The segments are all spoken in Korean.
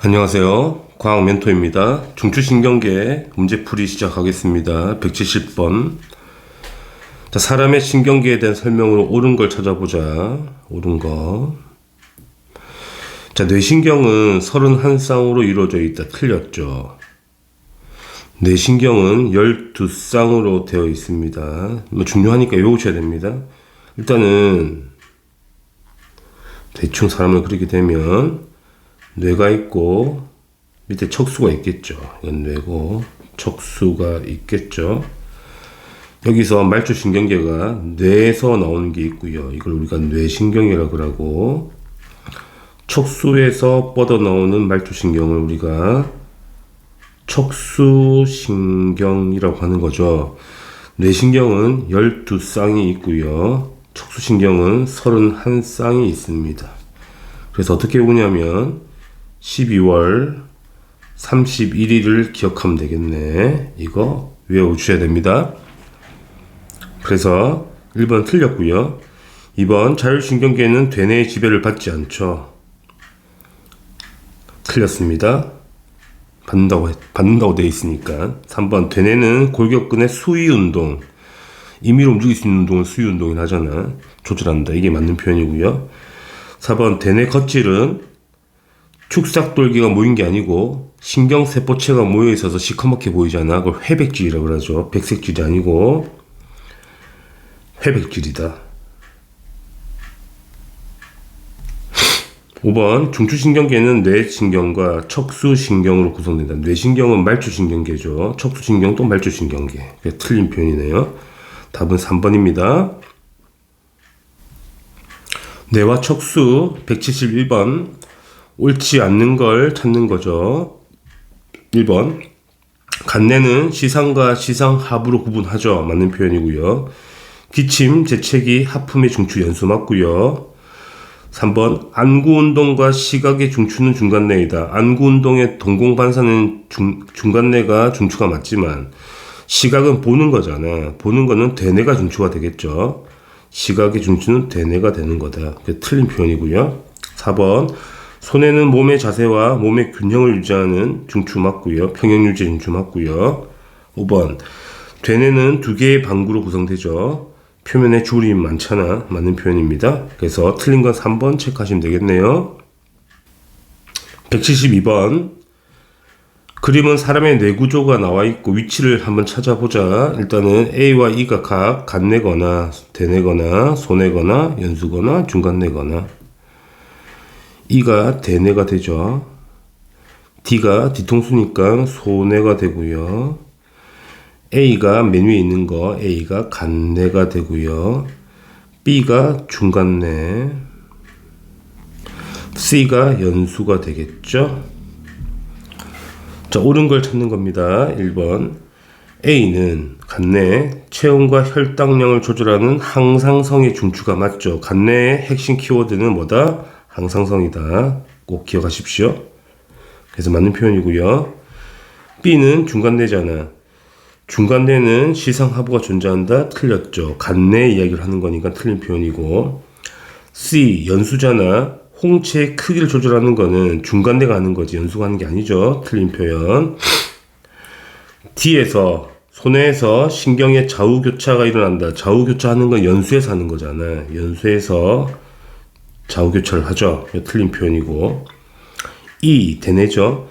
안녕하세요. 과학 멘토입니다. 중추신경계 문제풀이 시작하겠습니다. 170번. 자, 사람의 신경계에 대한 설명으로 옳은 걸 찾아보자. 옳은 거. 자, 뇌신경은 31쌍으로 이루어져 있다. 틀렸죠. 뇌신경은 12쌍으로 되어 있습니다. 중요하니까 외우셔야 됩니다. 일단은 대충 사람을 그리게 되면 뇌가 있고 밑에 척수가 있겠죠. 이건 뇌고 척수가 있겠죠. 여기서 말초신경계가 뇌에서 나오는 게 있고요. 이걸 우리가 뇌신경이라고 하고, 척수에서 뻗어나오는 말초신경을 우리가 척수신경이라고 하는 거죠. 뇌신경은 12쌍이 있고요. 척수신경은 31쌍이 있습니다. 그래서 어떻게 보냐면 12월 31일을 기억하면 되겠네. 이거 외워주셔야 됩니다. 그래서 1번 틀렸고요. 2번 자율신경계는 대뇌의 지배를 받지 않죠. 틀렸습니다. 받는다고 되어 있으니까. 3번 대뇌는 골격근의 수위운동, 임의로 움직일 수 있는 운동을 수위운동이라 하잖아. 조절한다. 이게 맞는 표현이고요. 4번 대뇌 겉질은 축삭돌기가 모인 게 아니고 신경세포체가 모여 있어서 시커멓게 보이잖아. 그걸 회백질이라고 그러죠. 백색질이 아니고 회백질이다. 5번 중추신경계는 뇌신경과 척수신경으로 구성된다. 뇌신경은 말초신경계죠. 척수신경도 말초신경계. 틀린 표현이네요. 답은 3번입니다. 뇌와 척수 171번. 옳지 않는 걸 찾는 거죠. 1번 간내는 시상과 시상하부로 구분하죠. 맞는 표현이고요. 기침, 재채기, 하품의 중추 연수 맞고요. 3번 안구운동과 시각의 중추는 중간내이다. 안구운동의 동공반사는 중간내가 중추가 맞지만 시각은 보는 거잖아. 보는 거는 대뇌가 중추가 되겠죠. 시각의 중추는 대뇌가 되는 거다. 그게 틀린 표현이고요. 4번 손에는 몸의 자세와 몸의 균형을 유지하는 중추 맞고요. 평형유지 중추 맞고요. 5번 대뇌는 두 개의 방구로 구성되죠. 표면에 주름이 많잖아. 맞는 표현입니다. 그래서 틀린 건 3번 체크하시면 되겠네요. 172번 그림은 사람의 뇌구조가 나와 있고 위치를 한번 찾아보자. 일단은 A와 E가 각 간내거나 대뇌거나 소뇌거나 연수거나 중간내거나, E가 대뇌가 되죠. D가 뒤통수니까 소뇌가 되고요. A가 맨 위에 있는 거 A가 간뇌가 되고요. B가 중간뇌, C가 연수가 되겠죠. 자, 옳은 걸 찾는 겁니다. 1번 A는 간내, 체온과 혈당량을 조절하는 항상성의 중추가 맞죠. 간내의 핵심 키워드는 뭐다? 항상성이다. 꼭 기억하십시오. 그래서 맞는 표현이고요. B는 중간내잖아. 중간내는 시상하부가 존재한다. 틀렸죠. 간내 이야기를 하는 거니까 틀린 표현이고. C 연수잖아. 홍채의 크기를 조절하는 거는 중간내가 하는 거지 연수가 하는 게 아니죠. 틀린 표현. D에서 손해에서 신경의 좌우교차가 일어난다. 좌우교차하는 건 연수에서 하는 거잖아. 연수에서 좌우교차를 하죠. 틀린 표현이고. E 대뇌죠.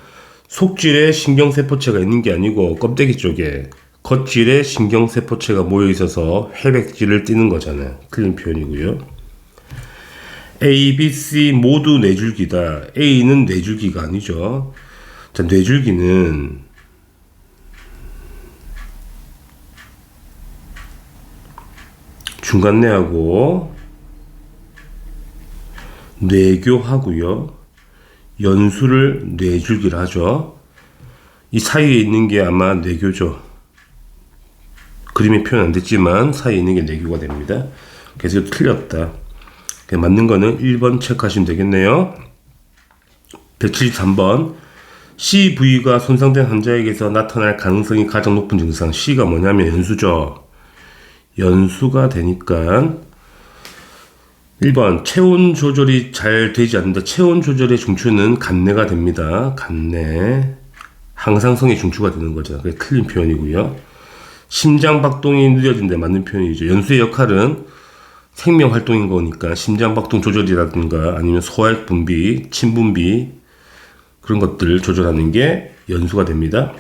속질에 신경세포체가 있는 게 아니고 껍데기 쪽에 겉질에 신경세포체가 모여 있어서 회백질을 띠는 거잖아요. 틀린 표현이고요. A, B, C 모두 뇌줄기다. A는 뇌줄기가 아니죠. 자, 뇌줄기는 중간뇌하고 뇌교하고요. 연수를 뇌줄기라 하죠. 이 사이에 있는 게 아마 뇌교죠. 그림에 표현 안 됐지만 사이에 있는 게 뇌교가 됩니다. 그래서 이거 틀렸다. 맞는 거는 1번 체크하시면 되겠네요. 173번 C 부위가 손상된 환자에게서 나타날 가능성이 가장 높은 증상. C가 뭐냐면 연수죠. 연수가 되니까 1번 체온 조절이 잘 되지 않는다. 체온 조절의 중추는 간내가 됩니다. 간내. 항상성의 중추가 되는 거죠. 그게 틀린 표현이고요. 심장 박동이 느려진데 맞는 표현이죠. 연수의 역할은 생명 활동인 거니까 심장 박동 조절이라든가 아니면 소화액 분비, 침 분비 그런 것들을 조절하는 게 연수가 됩니다.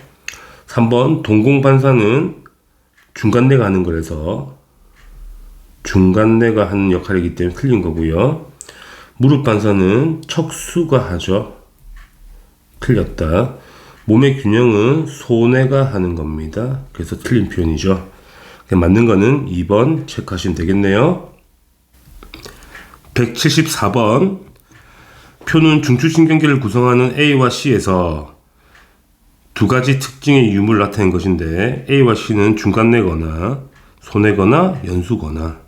3번 동공반사는 중간내가 하는 거라서 중간내가 하는 역할이기 때문에 틀린 거고요. 무릎 반사는 척수가 하죠. 틀렸다. 몸의 균형은 소뇌가 하는 겁니다. 그래서 틀린 표현이죠. 맞는 거는 2번 체크하시면 되겠네요. 174번 표는 중추신경계를 구성하는 A와 C에서 두 가지 특징의 유무를 나타낸 것인데 A와 C는 중간내거나 소뇌거나 연수거나.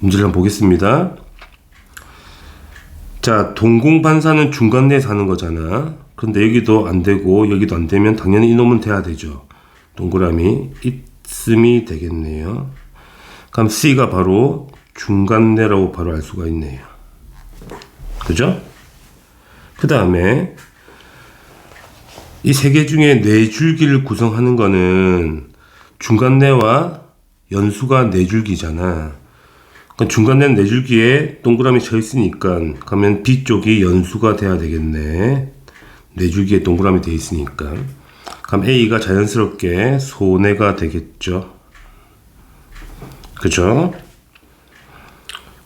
문제를 한번 보겠습니다. 자, 동공반사는 중간내에서 하는 거잖아. 그런데 여기도 안 되고 여기도 안 되면 당연히 이놈은 돼야 되죠. 동그라미 있음이 되겠네요. 그럼 C가 바로 중간내라고 바로 알 수가 있네요. 그죠? 그 다음에 이 세 개 중에 뇌줄기를 구성하는 거는 중간내와 연수가 뇌줄기잖아. 그러니까 중간내는 뇌줄기에 동그라미 쳐 있으니까 그러면 B쪽이 연수가 돼야 되겠네. 뇌줄기에 동그라미 돼 있으니까. 그럼 A가 자연스럽게 소뇌가 되겠죠. 그죠?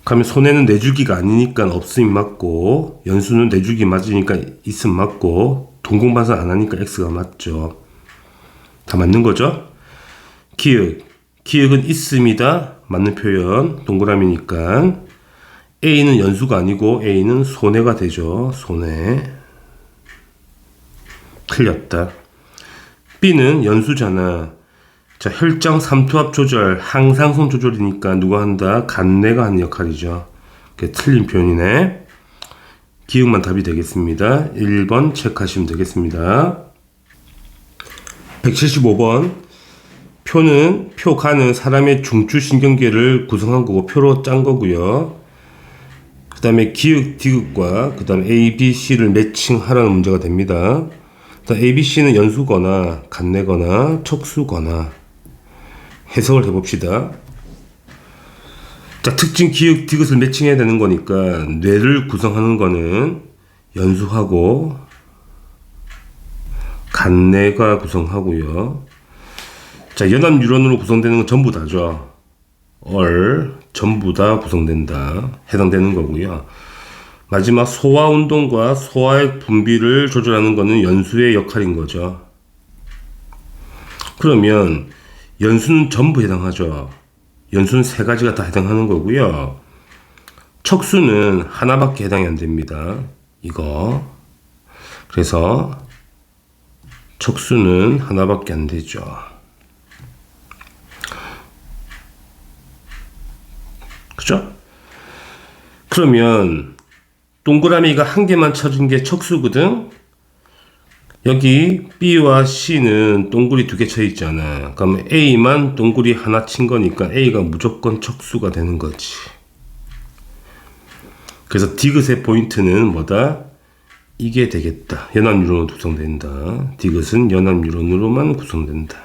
그러면 소뇌는 뇌줄기가 아니니까 없음이 맞고 연수는 뇌줄기 맞으니까 있음 맞고 동공반사 안 하니까 X가 맞죠. 다 맞는 거죠? 기역은 있음이다. 맞는 표현 동그라미니까 A는 연수가 아니고 A는 소뇌가 되죠. 소뇌. 틀렸다. B는 연수잖아. 자, 혈장 삼투압 조절, 항상성 조절이니까 누가 한다? 간내가 하는 역할이죠. 그게 틀린 표현이네. 기역만 답이 되겠습니다. 1번 체크하시면 되겠습니다. 175번 표가는 사람의 중추신경계를 구성한 거고 표로 짠 거고요. 그 다음에 기역, 디귿과 그 다음에 A, B, C를 매칭하라는 문제가 됩니다. A, B, C는 연수거나 간내거나 척수거나 해석을 해봅시다. 자, 특징 기역, 디귿을 매칭해야 되는 거니까 뇌를 구성하는 거는 연수하고 간내가 구성하고요. 자, 연합 뉴런으로 구성되는 건 전부 다죠. 전부 다 구성된다. 해당되는 거고요. 마지막 소화 운동과 소화액 분비를 조절하는 거는 연수의 역할인 거죠. 그러면 연수는 전부 해당하죠. 연수는 세 가지가 다 해당하는 거고요. 척수는 하나밖에 해당이 안 됩니다. 이거. 그래서 척수는 하나밖에 안 되죠. 그죠? 그러면 동그라미가 한 개만 쳐진 게 척수거든. 여기 B와 C는 동그리 두 개 쳐 있잖아. 그럼 A만 동그리 하나 친 거니까 A가 무조건 척수가 되는 거지. 그래서 디귿의 포인트는 뭐다? 이게 되겠다. 연합 뉴런으로 구성된다. 디귿은 연합 뉴런으로만 구성된다.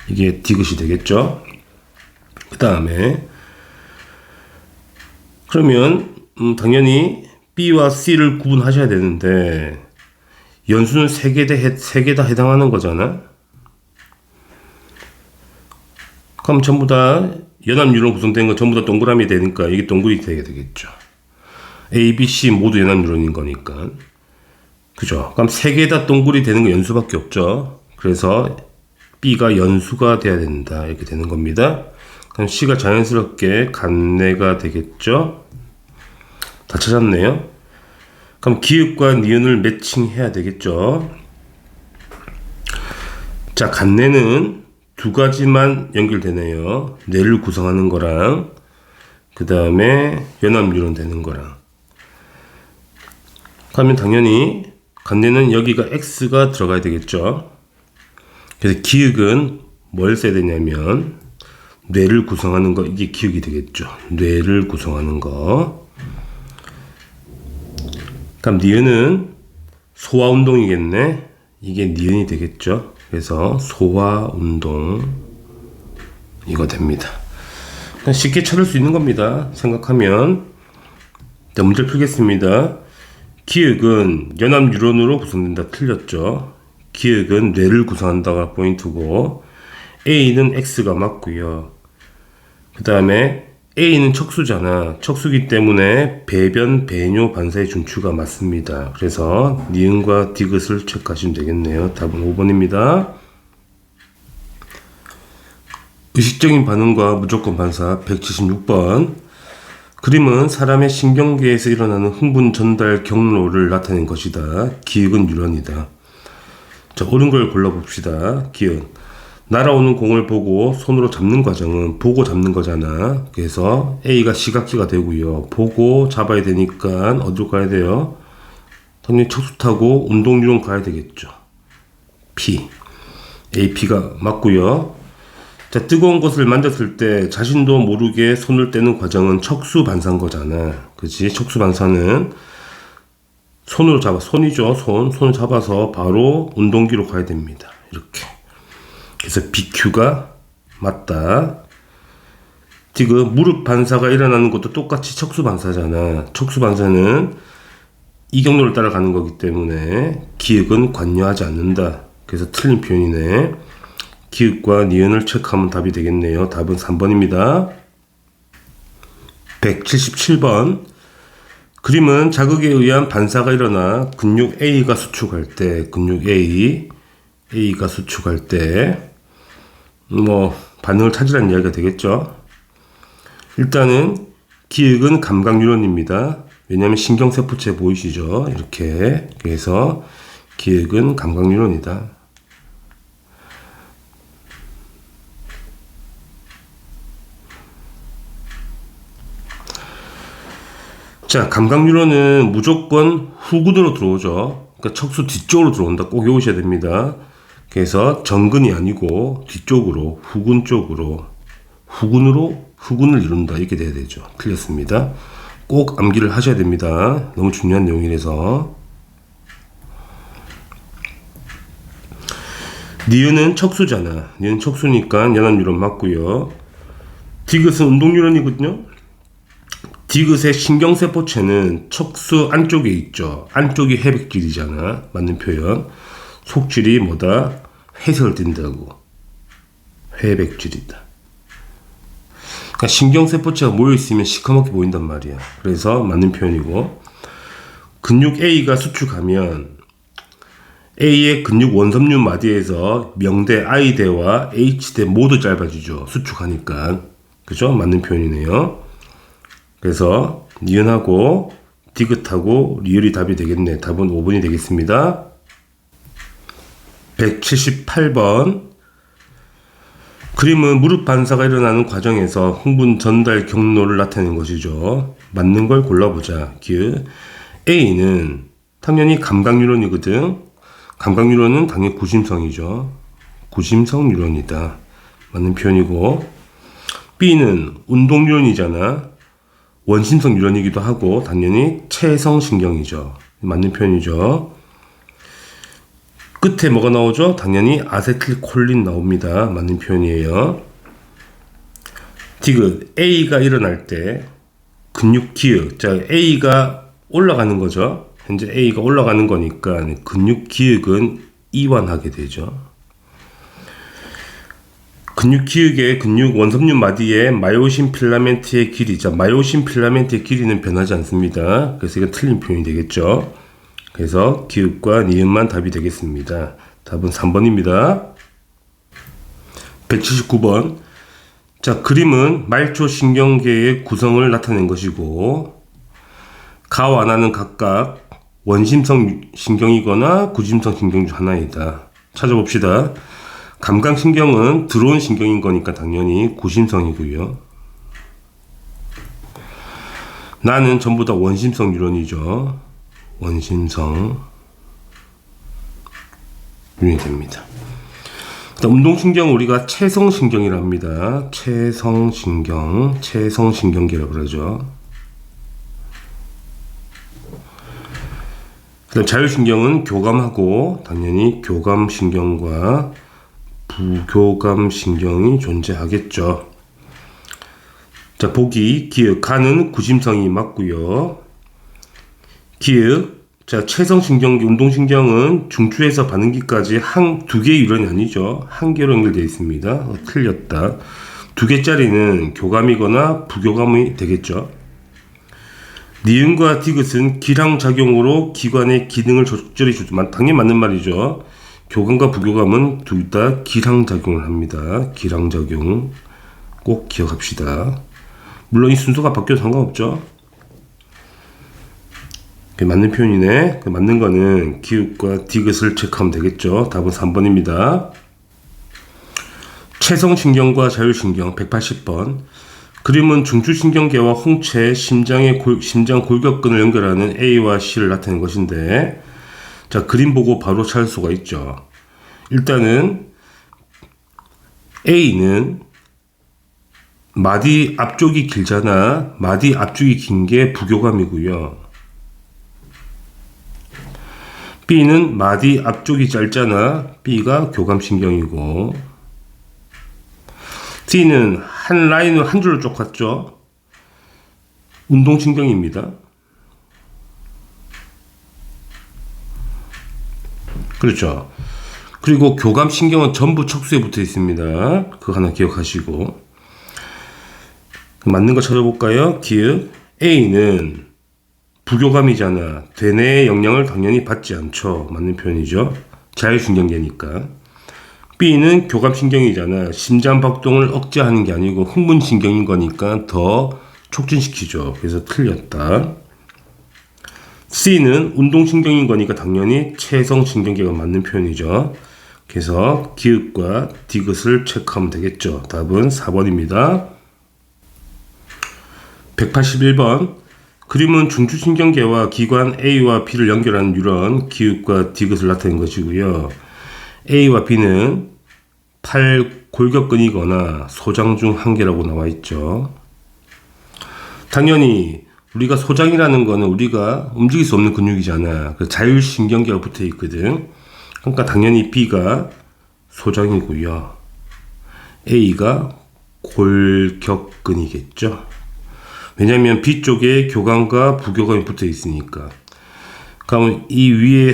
이게 디귿이 되겠죠. 그 다음에 그러면 당연히 B와 C를 구분하셔야 되는데 연수는 세 개 다 해당하는 거잖아. 그럼 전부 다 연합 뉴런 구성된 거 전부 다 동그라미 되니까 이게 동그리 되게 되겠죠. A, B, C 모두 연합 뉴런인 거니까. 그죠? 그럼 세 개 다 동그리 되는 거 연수밖에 없죠. 그래서 B가 연수가 돼야 된다. 이렇게 되는 겁니다. 그럼 C가 자연스럽게 간내가 되겠죠. 다 찾았네요. 그럼 기역과 니은을 매칭해야 되겠죠. 자, 간내는 두 가지만 연결되네요. 뇌를 구성하는 거랑 그 다음에 연합 뉴런 되는 거랑. 그러면 당연히 간내는 여기가 X가 들어가야 되겠죠. 그래서 기역은 뭘 써야 되냐면 뇌를 구성하는 거, 이게 기억이 되겠죠. 뇌를 구성하는 거. 그럼 니은은 소화운동이겠네. 이게 니은이 되겠죠. 그래서 소화운동 이거 됩니다. 그냥 쉽게 찾을 수 있는 겁니다. 생각하면. 자, 문제를 풀겠습니다. 기억은 연합 뉴런으로 구성된다. 틀렸죠. 기억은 뇌를 구성한다가 포인트고, A는 X가 맞고요. 그 다음에 A는 척수잖아. 척수기 때문에 배변, 배뇨, 반사의 준추가 맞습니다. 그래서 니은과 디귿을 체크하시면 되겠네요. 답은 5번입니다. 의식적인 반응과 무조건 반사 176번. 그림은 사람의 신경계에서 일어나는 흥분 전달 경로를 나타낸 것이다. 기억은 뉴런이다. 자, 옳은 걸 골라봅시다. 기억. 날아오는 공을 보고 손으로 잡는 과정은 보고 잡는 거잖아. 그래서 A가 시각기가 되고요. 보고 잡아야 되니까 어디로 가야 돼요? 당연히 척수 타고 운동 뉴런 가야 되겠죠. P. AP가 맞고요. 자, 뜨거운 것을 만졌을 때 자신도 모르게 손을 떼는 과정은 척수 반사인 거잖아. 그치? 척수 반사는 손으로 잡아, 손이죠. 손을 잡아서 바로 운동기로 가야 됩니다. 이렇게. 그래서 BQ가 맞다. 지금 무릎 반사가 일어나는 것도 똑같이 척수 반사잖아. 척수 반사는 이 경로를 따라가는 거기 때문에 기억은 관여하지 않는다. 그래서 틀린 표현이네. 기억과 니은을 체크하면 답이 되겠네요. 답은 3번입니다. 177번. 그림은 자극에 의한 반사가 일어나 근육 A가 수축할 때, A가 수축할 때, 반응을 찾으라는 이야기가 되겠죠. 일단은 기억은 감각 뉴런입니다. 왜냐하면 신경세포체 보이시죠? 이렇게. 그래서 기억은 감각 뉴런이다. 자, 감각 뉴런은 무조건 후근으로 들어오죠. 그러니까 척수 뒤쪽으로 들어온다. 꼭 외우셔야 됩니다. 그래서 정근이 아니고 뒤쪽으로, 후근 쪽으로, 후근을 이룬다. 이렇게 돼야 되죠. 틀렸습니다. 꼭 암기를 하셔야 됩니다. 너무 중요한 내용이라서. 니은은 척수잖아. 니은 척수니까 연합 뉴런 맞고요. 디귿은 운동 뉴런이거든요. 디귿의 신경세포체는 척수 안쪽에 있죠. 안쪽이 회백질이잖아. 맞는 표현. 속질이 뭐다? 회색을 띈다고. 회백질이다. 그러니까 신경세포체가 모여있으면 시커멓게 보인단 말이야. 그래서 맞는 표현이고, 근육 A가 수축하면 A의 근육 원섬유 마디에서 명대 I대와 H대 모두 짧아지죠. 수축하니까. 그죠? 맞는 표현이네요. 그래서 니은하고 디귿하고 리을이 답이 되겠네. 답은 5번이 되겠습니다. 178번. 그림은 무릎 반사가 일어나는 과정에서 흥분 전달 경로를 나타내는 것이죠. 맞는 걸 골라보자. A는 당연히 감각 뉴런이거든. 감각 뉴런은 당연히 구심성이죠. 구심성 뉴런이다. 맞는 표현이고, B는 운동 뉴런이잖아. 원심성 뉴런이기도 하고 당연히 체성신경이죠. 맞는 표현이죠. 끝에 뭐가 나오죠? 당연히 아세틸콜린 나옵니다. 맞는 표현이에요. 디귿, A가 일어날 때 근육 기억, 자 A가 올라가는 거죠. 현재 A가 올라가는 거니까 근육 기억은 이완하게 되죠. 근육 기억의 근육 원섬유 마디에 마요신 필라멘트의 길이, 자 마요신 필라멘트의 길이는 변하지 않습니다. 그래서 이건 틀린 표현이 되겠죠. 그래서 기억과 니은만 답이 되겠습니다. 답은 3번입니다. 179번. 자, 그림은 말초 신경계의 구성을 나타낸 것이고, 가와 나는 각각 원심성 신경이거나 구심성 신경 중 하나이다. 찾아봅시다. 감각신경은 들어온 신경인 거니까 당연히 구심성이고요. 나는 전부 다 원심성 뉴런이죠. 원심성 뉴런이 됩니다. 운동신경은 우리가 체성신경이라 합니다. 체성신경계라고 그러죠. 그다음 자율신경은 교감하고 당연히 교감신경과 부교감신경이 존재하겠죠. 자, 보기, 기억, 간은 구심성이 맞고요. 기억, 자, 체성신경계, 운동신경은 중추에서 반응기까지 두 개의 유런이 아니죠. 한 개로 연결되어 있습니다. 틀렸다. 두 개짜리는 교감이거나 부교감이 되겠죠. 니은과 디귿은 기량작용으로 기관의 기능을 적절히 주지만 당연히 맞는 말이죠. 교감과 부교감은 둘 다 기량작용을 합니다. 기량작용 꼭 기억합시다. 물론 이 순서가 바뀌어도 상관없죠. 맞는 표현이네. 맞는 거는 기읍과 디귿을 체크하면 되겠죠. 답은 3번입니다. 체성신경과 자율신경 180번. 그림은 중추신경계와 홍채, 심장 골격근을 연결하는 A와 C를 나타낸 것인데, 자, 그림 보고 바로 찾을 수가 있죠. 일단은 A는 마디 앞쪽이 길잖아. 마디 앞쪽이 긴 게 부교감이고요. B는 마디 앞쪽이 짧잖아. B가 교감신경이고, C는 한 라인을 한 줄로 쭉 갔죠. 운동신경입니다. 그렇죠. 그리고 교감신경은 전부 척수에 붙어 있습니다. 그거 하나 기억하시고. 맞는 거 찾아볼까요? 기억. A는 부교감이잖아. 대뇌의 영향을 당연히 받지 않죠. 맞는 표현이죠. 자율신경계니까. B는 교감신경이잖아. 심장박동을 억제하는 게 아니고 흥분신경인 거니까 더 촉진시키죠. 그래서 틀렸다. C는 운동신경인 거니까 당연히 체성신경계가 맞는 표현이죠. 그래서 기읍과 디귿을 체크하면 되겠죠. 답은 4번입니다. 181번. 그림은 중추신경계와 기관 A와 B를 연결하는 뉴런 기읍과 디귿을 나타낸 것이고요. A와 B는 팔 골격근이거나 소장 중 한 개라고 나와 있죠. 당연히 우리가 소장이라는 거는 우리가 움직일 수 없는 근육이잖아. 그 자율신경계가 붙어 있거든. 그러니까 당연히 B가 소장이고요. A가 골격근이겠죠. 왜냐하면 B 쪽에 교감과 부교감이 붙어 있으니까. 그러면 이 위에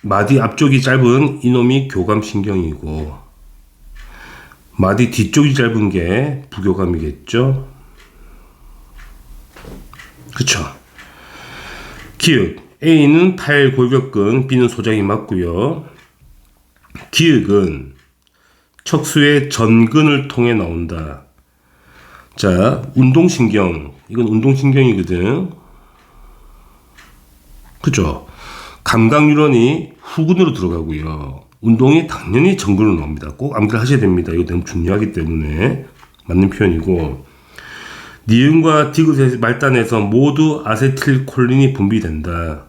마디 앞쪽이 짧은 이놈이 교감신경이고, 마디 뒤쪽이 짧은 게 부교감이겠죠. 그쵸. 기역. A는 팔 골격근, B는 소장이 맞고요. 기역은 척수의 전근을 통해 나온다. 자, 운동신경. 이건 운동신경이거든. 그죠? 감각뉴런이 후근으로 들어가고요. 운동이 당연히 전근으로 나옵니다. 꼭 암기를 하셔야 됩니다. 이거 너무 중요하기 때문에 맞는 표현이고, 니은과 디귿의 말단에서 모두 아세틸콜린이 분비된다.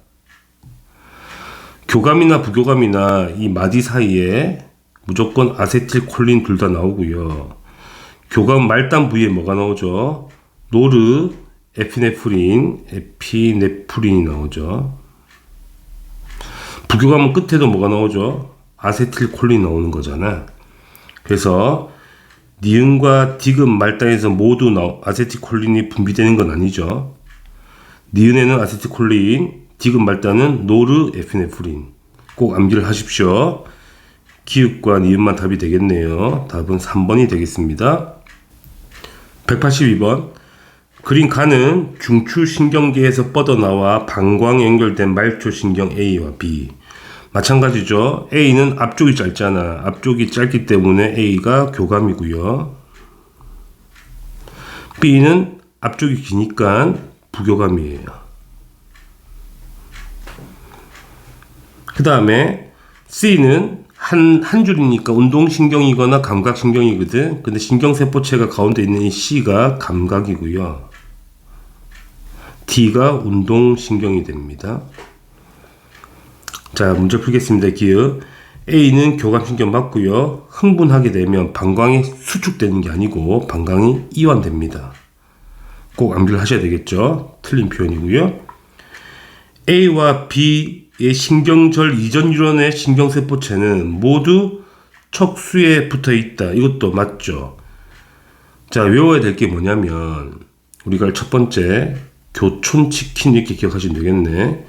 교감이나 부교감이나 이 마디 사이에 무조건 아세틸콜린 둘 다 나오고요. 교감 말단 부위에 뭐가 나오죠? 노르, 에피네프린이 나오죠. 부교감은 끝에도 뭐가 나오죠? 아세틸콜린이 나오는 거잖아. 그래서 니은과 디귿 말단에서 모두 아세틸콜린이 분비되는 건 아니죠. 니은에는 아세틸콜린, 디귿 말단은 노르, 에피네프린. 꼭 암기를 하십시오. 기읍과 니은만 답이 되겠네요. 답은 3번이 되겠습니다. 182번. 그린 간은 중추신경계에서 뻗어나와 방광에 연결된 말초신경 A와 B. 마찬가지죠. A는 앞쪽이 짧잖아. 앞쪽이 짧기 때문에 A가 교감이고요. B는 앞쪽이 기니까 부교감이에요. 그 다음에 C는 한 줄이니까 운동신경이거나 감각신경이거든. 근데 신경세포체가 가운데 있는 이 C가 감각이고요. D가 운동신경이 됩니다. 자, 문제 풀겠습니다. 기억. A는 교감신경 맞고요. 흥분하게 되면 방광이 수축되는 게 아니고 방광이 이완됩니다. 꼭 암기를 하셔야 되겠죠. 틀린 표현이고요. A와 B의 신경절 이전 유런의 신경세포체는 모두 척수에 붙어 있다. 이것도 맞죠. 자, 외워야 될 게 뭐냐면 우리가 첫 번째 교촌치킨 이렇게 기억하시면 되겠네.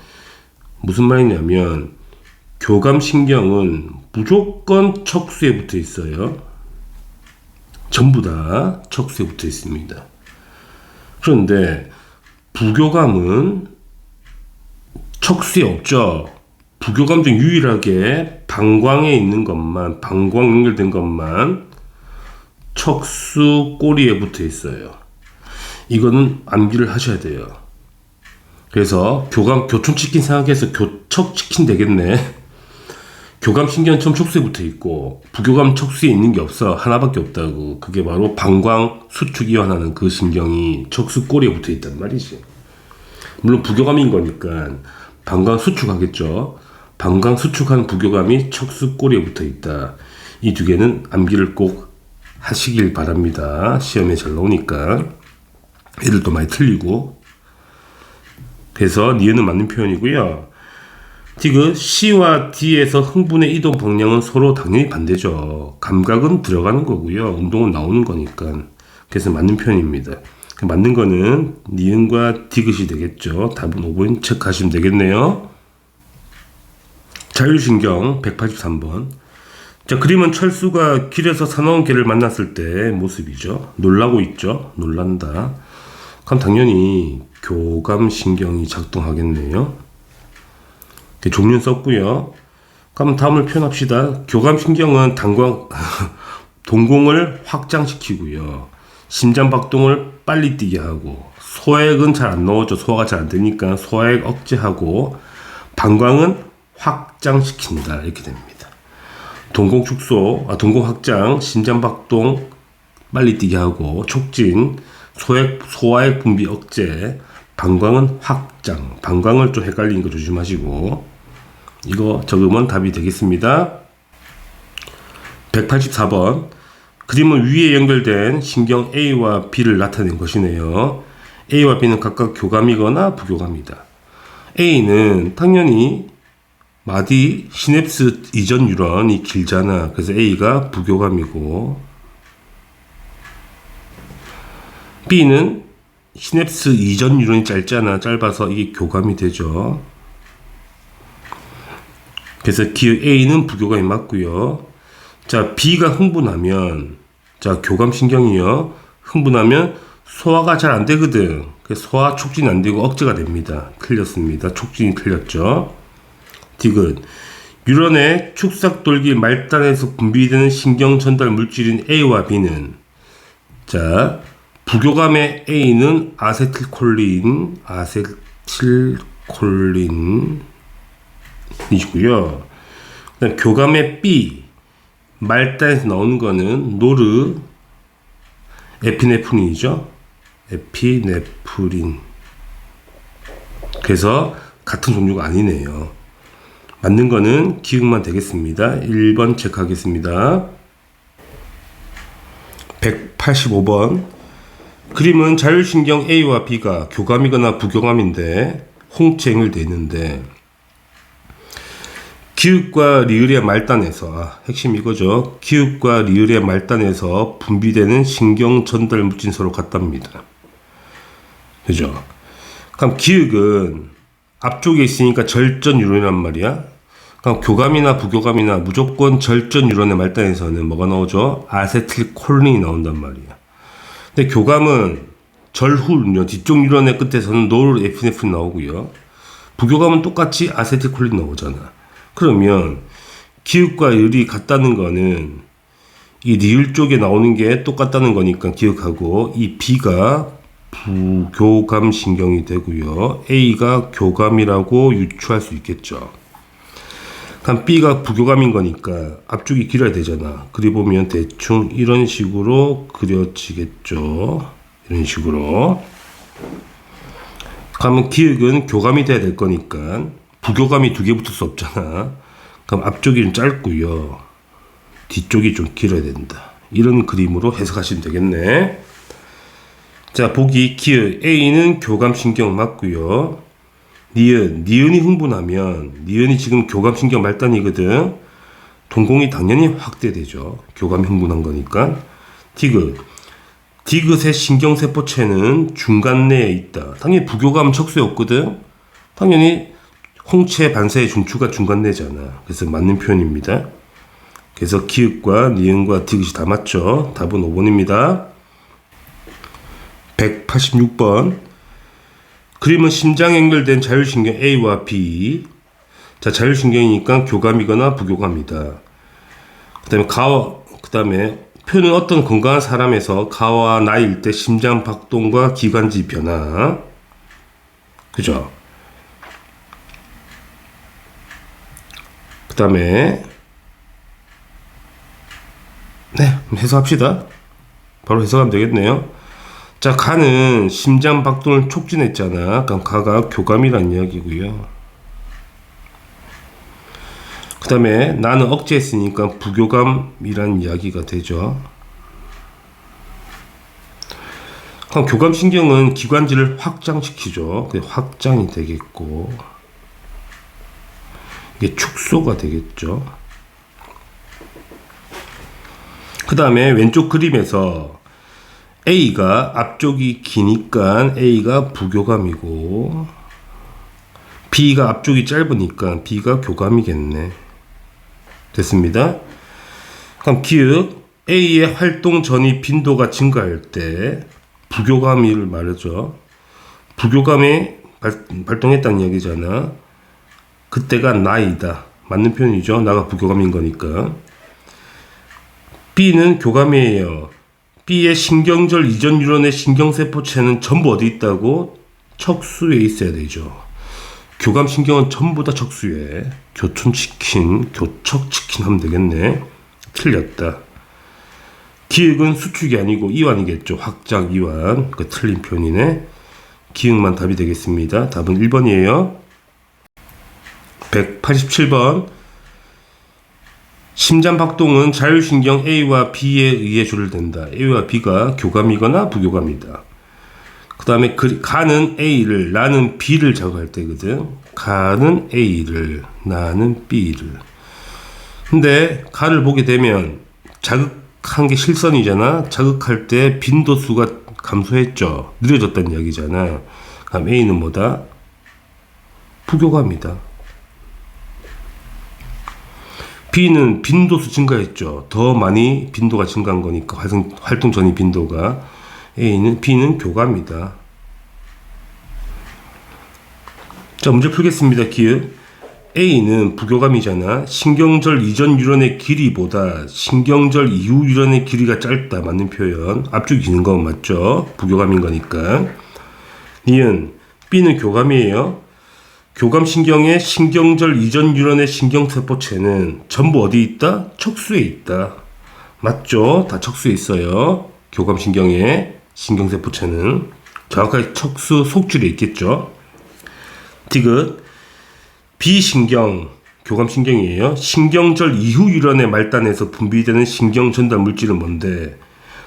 무슨 말이냐면 교감신경은 무조건 척수에 붙어 있어요. 전부 다 척수에 붙어 있습니다. 그런데 부교감은 척수에 없죠. 부교감 중 유일하게 방광에 있는 것만, 방광 연결된 것만 척수 꼬리에 붙어 있어요. 이거는 암기를 하셔야 돼요. 그래서 교촌치킨 생각해서 교척치킨 되겠네. 교감신경은 처음 척수에 붙어 있고 부교감 척수에 있는 게 없어. 하나밖에 없다고. 그게 바로 방광 수축 이완하는 그 신경이 척수 꼬리에 붙어 있단 말이지. 물론 부교감인 거니까 방광 수축하겠죠. 방광 수축하는 부교감이 척수 꼬리에 붙어 있다. 이 두 개는 암기를 꼭 하시길 바랍니다. 시험에 잘 나오니까. 애들도 많이 틀리고. 그래서 니은은 맞는 표현이고요. 디귿 C와 D에서 흥분의 이동 방향은 서로 당연히 반대죠. 감각은 들어가는 거고요. 운동은 나오는 거니까. 그래서 맞는 표현입니다. 맞는 거는 니은과 디귿이 되겠죠. 답은 5번 체크하시면 되겠네요. 자율신경 183번. 자, 그림은 철수가 길에서 사나운 개를 만났을 때 모습이죠. 놀라고 있죠. 놀란다. 그럼 당연히 교감신경이 작동하겠네요. 종류는 썼고요. 그럼 다음을 표현합시다. 교감신경은 동공을 확장시키고요. 심장박동을 빨리 뛰게 하고, 소액은 잘 안 나오죠. 소화가 잘 안 되니까 소액 억제하고, 방광은 확장시킨다. 이렇게 됩니다. 동공 축소, 동공 확장, 심장박동 빨리 뛰게 하고, 촉진, 소화액 분비 억제, 방광은 확장. 방광을 좀 헷갈리는 거 조심하시고, 이거 적으면 답이 되겠습니다. 184번. 그림은 위에 연결된 신경 A와 B를 나타낸 것이네요. A와 B는 각각 교감이거나 부교감이다. A는 당연히 마디 시냅스 이전 유런이 길잖아. 그래서 A가 부교감이고, B는 시냅스 이전 유런이 짧잖아. 짧아서 이게 교감이 되죠. 그래서 기억 A는 부교감이 맞고요. 자, B가 흥분하면, 자, 교감신경이요. 흥분하면 소화가 잘 안 되거든. 그래서 소화 촉진이 안 되고 억제가 됩니다. 틀렸습니다. 촉진이 틀렸죠. 디귿. 유런의 축삭돌기 말단에서 분비되는 신경 전달 물질인 A와 B는, 자, 부교감의 A는 아세틸콜린이시고요. 그다음 교감의 B, 말단에서 나오는 거는 노르 에피네프린이죠. 에피네프린. 그래서 같은 종류가 아니네요. 맞는 거는 기억만 되겠습니다. 1번 체크하겠습니다. 185번. 그림은 자율신경 A와 B가 교감이거나 부교감인데 홍채 연결되어 있는데, 기읍과 리을의 말단에서, 핵심 이거죠. 기읍과 리을의 말단에서 분비되는 신경 전달 물질은 서로 같답니다. 그죠? 그럼 기읍은 앞쪽에 있으니까 절전 유런이란 말이야. 그럼 교감이나 부교감이나 무조건 절전 유런의 말단에서는 뭐가 나오죠? 아세틸콜린이 나온단 말이야. 근데 교감은 절후 뒤쪽 유런의 끝에서는 노르에피네프린 나오고요. 부교감은 똑같이 아세틸콜린 나오잖아. 그러면 기읍과 을이 같다는 거는 이 리을 쪽에 나오는 게 똑같다는 거니까 기억하고, 이 B가 부교감 신경이 되고요. A가 교감이라고 유추할 수 있겠죠. 그럼 B가 부교감인 거니까 앞쪽이 길어야 되잖아. 그리 보면 대충 이런 식으로 그려지겠죠. 이런 식으로. 그러면 기역은 교감이 돼야 될 거니까 부교감이 두 개 붙을 수 없잖아. 그럼 앞쪽이 좀 짧고요. 뒤쪽이 좀 길어야 된다. 이런 그림으로 해석하시면 되겠네. 자, 보기 기역 A는 교감신경 맞고요. 니은이 흥분하면 니은이 지금 교감신경 말단이거든. 동공이 당연히 확대되죠. 교감이 흥분한 거니까. 디귿의 신경세포체는 중간 내에 있다. 당연히 부교감은 척수에 없거든. 당연히 홍채 반사의 중추가 중간 내잖아. 그래서 맞는 표현입니다. 그래서 기역과 니은과 디귿이 다 맞죠. 답은 5번입니다. 186번. 그림은 심장에 연결된 자율신경 A와 B. 자, 자율신경이니까 교감이거나 부교감이다. 그 다음에 표는 어떤 건강한 사람에서 가와 나이일 때 심장 박동과 기관지 변화. 그죠? 그 다음에 네, 해석합시다. 바로 해석하면 되겠네요. 자, 가는 심장 박동을 촉진했잖아. 그럼 가가 교감이란 이야기고요. 그 다음에 나는 억제했으니까 부교감이란 이야기가 되죠. 그럼 교감신경은 기관지를 확장시키죠. 그게 확장이 되겠고, 이게 축소가 되겠죠. 그 다음에 왼쪽 그림에서 A가 앞쪽이 기니까 A가 부교감이고, B가 앞쪽이 짧으니까 B가 교감이겠네. 됐습니다. 그럼 기역 A의 활동 전이 빈도가 증가할 때 부교감을 말하죠. 부교감이 발동했다는 이야기잖아. 그때가 나이다. 맞는 표현이죠. 나가 부교감인 거니까. B는 교감이에요. B의 신경절 이전 유런의 신경세포체는 전부 어디 있다고? 척수에 있어야 되죠. 교감신경은 전부 다 척수에. 교척치킨 하면 되겠네. 틀렸다. 기역은 수축이 아니고 이완이겠죠. 확장, 이완. 그 틀린 표현이네. 기역만 답이 되겠습니다. 답은 1번이에요. 187번. 심장박동은 자율신경 A와 B에 의해 조절된다. A와 B가 교감이거나 부교감이다. 그 다음에 가는 A를, 나는 B를 자극할 때거든. 가는 A를, 나는 B를. 근데 가를 보게 되면 자극한 게 실선이잖아. 자극할 때 빈도수가 감소했죠. 느려졌다는 이야기잖아. 그럼 A는 뭐다? 부교감이다. B는 빈도수 증가했죠. 더 많이 빈도가 증가한 거니까 활동 전이 빈도가. B는 교감이다. 자, 문제 풀겠습니다. 기역 A는 부교감이잖아. 신경절 이전 유런의 길이보다 신경절 이후 유런의 길이가 짧다. 맞는 표현. 앞쪽이 기는 건 맞죠. 부교감인 거니까. 니은 B는 교감이에요. 교감신경의 신경절 이전 유런의 신경세포체는 전부 어디 있다? 척수에 있다. 맞죠? 다 척수에 있어요. 교감신경의 신경세포체는 정확하게 척수 속줄에 있겠죠. 디귿 비신경 교감신경이에요. 신경절 이후 유런의 말단에서 분비되는 신경전달 물질은 뭔데?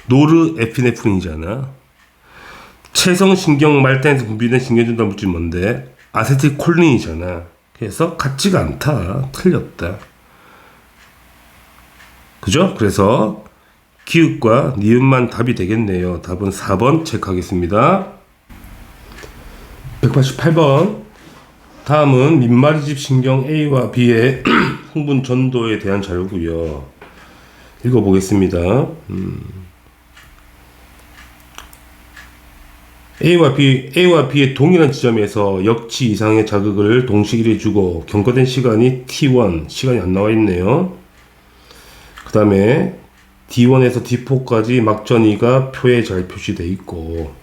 노르에피네프린이잖아. 체성신경 말단에서 분비되는 신경전달 물질은 뭔데? 아세틸콜린이잖아. 그래서 같지가 않다. 틀렸다. 그죠? 그래서 기역과 니은만 답이 되겠네요. 답은 4번 체크하겠습니다. 188번. 다음은 민마리집 신경 A와 B의 흥분 전도에 대한 자료고요. 읽어보겠습니다. A와 B의 동일한 지점에서 역치 이상의 자극을 동시에 일해주고 경과된 시간이 T1, 시간이 안 나와 있네요. 그 다음에 D1에서 D4까지 막전이가 표에 잘 표시되어 있고,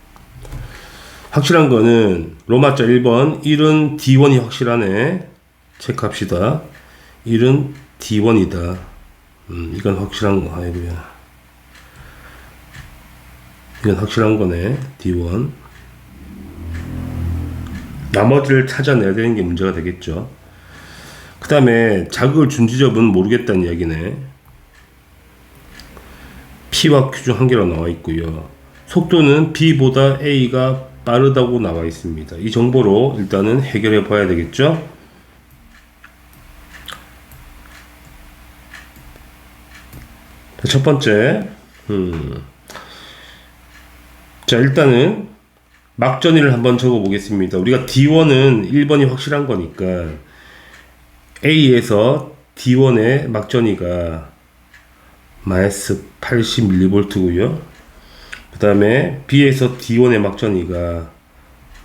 확실한 거는 로마자 1번 1은 D1이 확실하네. 체크합시다. 1은 D1이다. 이건 확실한 거. 아이고야. 이건 확실한 거네. D1. 나머지를 찾아내야 되는 게 문제가 되겠죠. 그 다음에 자극을 준 지점은 모르겠다는 이야기네. P와 Q 중 한 개로 나와 있고요. 속도는 B보다 A가 빠르다고 나와 있습니다. 이 정보로 일단은 해결해 봐야 되겠죠. 첫 번째, 자, 일단은 막전위를 한번 적어 보겠습니다. 우리가 D1은 1번이 확실한 거니까 A에서 D1의 막전위가 마이너스 80mV고요. 그 다음에 B에서 D1의 막전위가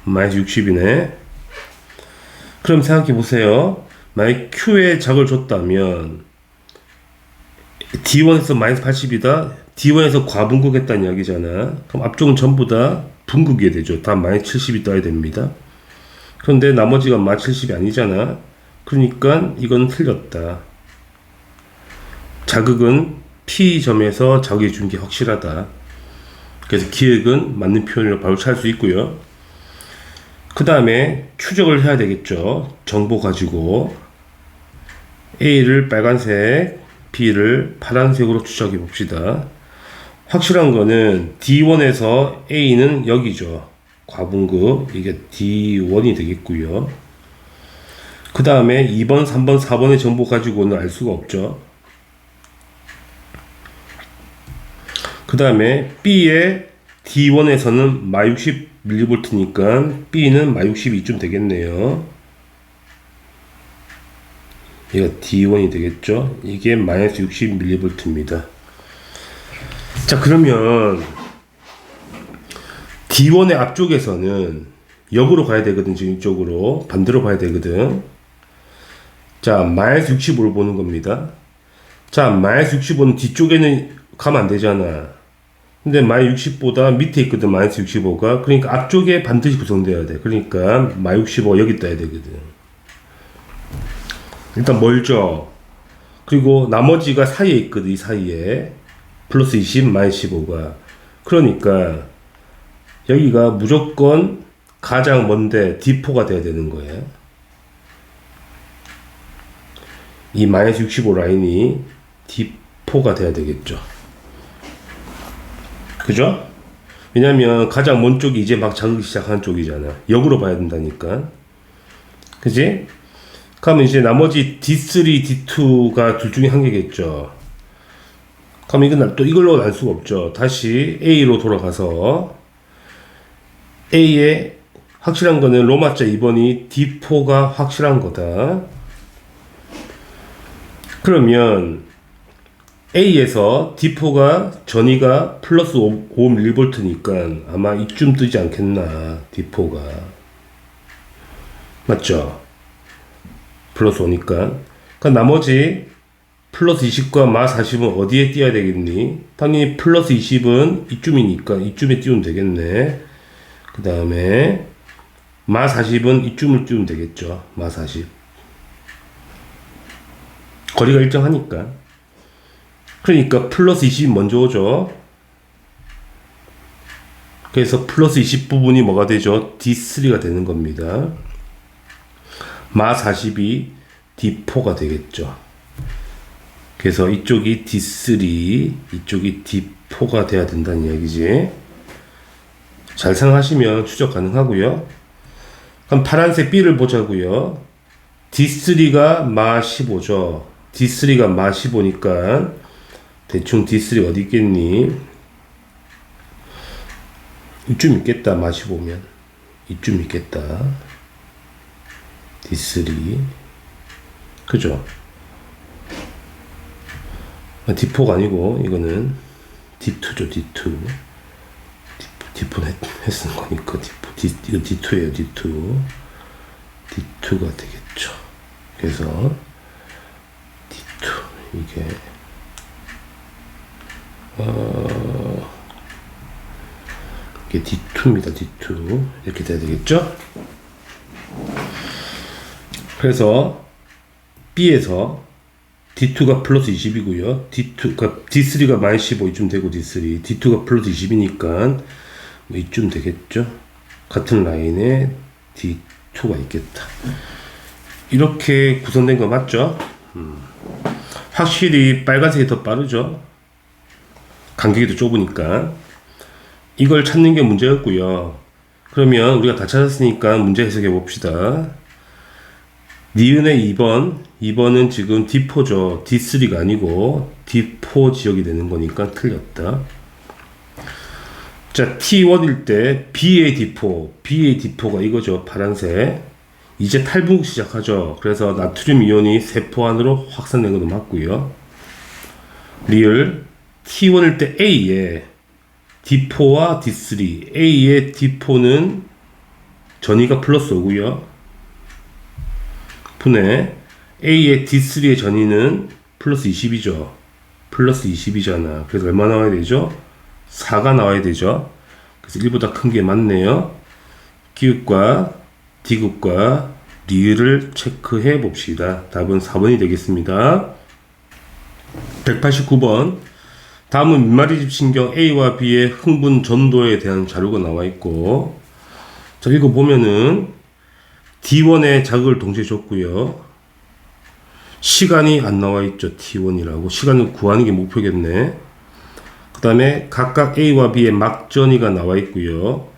마이너스 60이네. 그럼 생각해 보세요. 만약 Q에 작을 줬다면 D1에서 마이너스 80이다. D1에서 과분극했다는 이야기잖아. 그럼 앞쪽은 전부 다 분극이 되죠. 다 마이너스 70이 떠야 됩니다. 그런데 나머지가 마이너스 70이 아니잖아. 그러니까 이건 틀렸다. 자극은 P점에서 자극이 준 게 확실하다. 그래서 기획은 맞는 표현으로 바로 찾을 수 있고요. 그 다음에 추적을 해야 되겠죠. 정보 가지고 A를 빨간색, B를 파란색으로 추적해 봅시다. 확실한 거는 D1에서 A는 여기죠. 과분극, 이게 D1이 되겠고요. 그 다음에 2번, 3번, 4번의 정보 가지고는 알 수가 없죠. 그 다음에 B의 D1에서는 마 60mV니까 B는 마 62쯤 되겠네요. 얘가 D1이 되겠죠. 이게 마이너스 60mV입니다. 자, 그러면 D1의 앞쪽에서는 역으로 가야 되거든. 지금 이쪽으로 반대로 가야 되거든. 자, 마이너스 65를 보는 겁니다. 자, 마이너스 65는 뒤쪽에는 가면 안 되잖아. 근데 마이너스 60보다 밑에 있거든. 마이너스 65가. 그러니까 앞쪽에 반드시 구성돼야 돼. 그러니까 마이너스 65가 여기 있다 해야 되거든. 일단 멀죠. 그리고 나머지가 사이에 있거든. 이 사이에 플러스 20, 마이너스 15가. 그러니까 여기가 무조건 가장 먼데 D4가 돼야 되는 거예요. 이 마이너스 65 라인이 D4가 돼야 되겠죠. 그죠? 왜냐면 가장 먼 쪽이 이제 막 자극이 시작하는 쪽이잖아. 역으로 봐야 된다니까. 그지? 그러면 이제 나머지 D3, D2가 둘 중에 한 개겠죠. 그럼 이건 또 이걸로 알 수가 없죠. 다시 A로 돌아가서 A의 확실한 거는 로마자 2번이 D4가 확실한 거다. 그러면 A에서 D4가 전위가 플러스 5mV니까 아마 이쯤 뜨지 않겠나. D4가 맞죠? 플러스 5니까. 그러니까 나머지 플러스 20과 마 40은 어디에 띄어야 되겠니? 당연히 플러스 20은 이쯤이니까 이쯤에 띄우면 되겠네. 그 다음에 마 40은 이쯤을 띄우면 되겠죠. 마 40. 거리가 일정하니까. 그러니까 플러스 20이 먼저 오죠. 그래서 플러스 20 부분이 뭐가 되죠? D3가 되는 겁니다. 마 40이 D4가 되겠죠. 그래서 이쪽이 D3, 이쪽이 D4가 돼야 된다는 이야기지. 잘 생각하시면 추적 가능하고요. 그럼 파란색 B를 보자고요. D3가 마 15죠. D3가 마 15니까 대충 D3 어디 있겠니? 이쯤 있겠다. 마 15면 이쯤 있겠다. D3 그죠? D4가 아니고 이거는 D2죠. D2 D4 했은 거니까 D4 이거 D2예요. D2 D2가 되겠죠. 그래서 D2 이게 이게 D2입니다. D2 이렇게 돼야 되겠죠. 그래서 B에서 D2가 플러스 20이고요. D2가 D3가 마이너스 15 이쯤 되고 D3 D2가 플러스 20이니까 뭐 이쯤 되겠죠. 같은 라인에 D2가 있겠다. 이렇게 구성된 거 맞죠? 확실히 빨간색이 더 빠르죠? 간격이 더 좁으니까. 이걸 찾는 게 문제였고요. 그러면 우리가 다 찾았으니까 문제 해석해 봅시다. 니은의 2번은 지금 D4죠. D3가 아니고 D4 지역이 되는 거니까 틀렸다. 자, T1일 때 B의 D4가 이거죠. 파란색. 이제 탈분국 시작하죠. 그래서 나트륨 이온이 세포 안으로 확산된 것도 맞고요. 리을 T1일 때 A에 D4와 D3, A의 D4는 전위가 플러스 5고요. 분해 A의 D3의 전위는 플러스 20이죠. 플러스 20이잖아. 그래서 얼마 나와야 되죠? 4가 나와야 되죠. 그래서 1보다 큰 게 맞네요. 기읍과 디귿과 리을을 체크해 봅시다. 답은 4번이 되겠습니다. 189번. 다음은 민마리집 신경 A와 B의 흥분 전도에 대한 자료가 나와 있고, 자, 이거 보면은 D1의 자극을 동시에 줬고요. 시간이 안 나와 있죠. T1이라고. 시간을 구하는 게 목표겠네. 그 다음에 각각 A와 B의 막전이가 나와 있고요.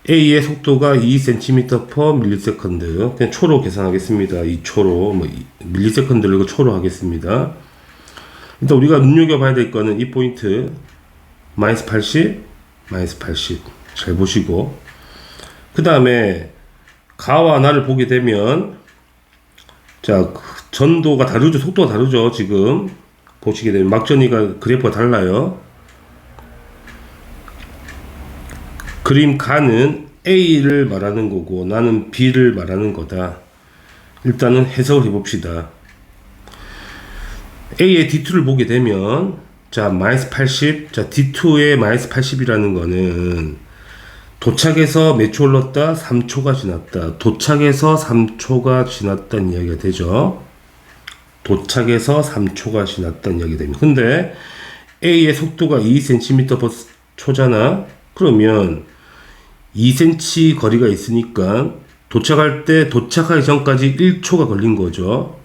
A의 속도가 2cm/ms. 그냥 초로 계산하겠습니다. 2초로, 밀리세컨드를 이거 초로 하겠습니다. 일단 우리가 눈여겨봐야 될 거는 이 포인트. 마이너스 80, 마이너스 80. 잘 보시고. 그 다음에 가와 나를 보게 되면, 자, 전도가 다르죠. 속도가 다르죠. 지금. 보시게 되면 막전이가 그래프가 달라요. 그림 가는 A를 말하는 거고 나는 B를 말하는 거다. 일단은 해석을 해봅시다. A의 D2를 보게 되면 자 마이너스 80, 자 D2의 마이너스 80이라는 거는 도착해서 몇 초 흘렀다? 3초가 지났다. 도착해서 3초가 지났다는 이야기가 되죠. 도착해서 3초가 지났다는 이야기가 됩니다. 근데 A의 속도가 2cm/초잖아. 그러면 2cm 거리가 있으니까 도착할 때 도착하기 전까지 1초가 걸린 거죠.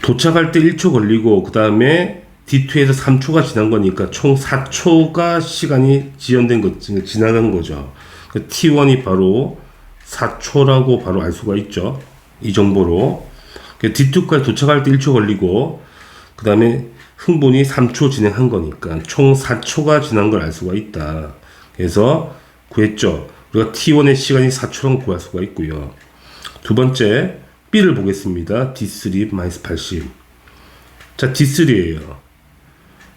도착할 때 1초 걸리고 그 다음에 D2에서 3초가 지난 거니까 총 4초가 시간이 지연된 거 지나간 거죠. T1이 바로 4초라고 바로 알 수가 있죠. 이 정보로 D2까지 도착할 때 1초 걸리고 그 다음에 흥분이 3초 진행한 거니까 총 4초가 지난 걸 알 수가 있다. 그래서 구했죠. 우리가 T1의 시간이 4초라고 구할 수가 있고요. 두 번째 B를 보겠습니다. D3-80. 자, D3예요.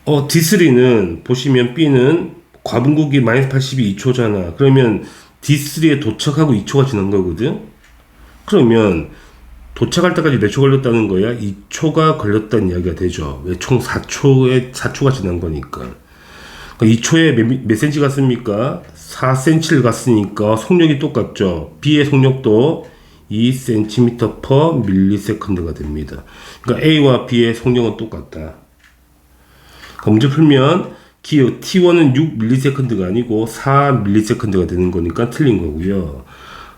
D3는 보시면 B는 과분국이 마이너스 80이 2초잖아. 그러면 D3에 도착하고 2초가 지난 거거든. 그러면 도착할 때까지 몇 초 걸렸다는 거야? 2초가 걸렸다는 이야기가 되죠. 왜? 총 4초가 지난 거니까. 2초에 몇 cm 갔습니까? 4cm를 갔으니까 속력이 똑같죠. B의 속력도 2cm/ms가 됩니다. 그러니까 A와 B의 속력은 똑같다. 문제 풀면 기호 T1은 6ms가 아니고 4ms가 되는 거니까 틀린 거고요.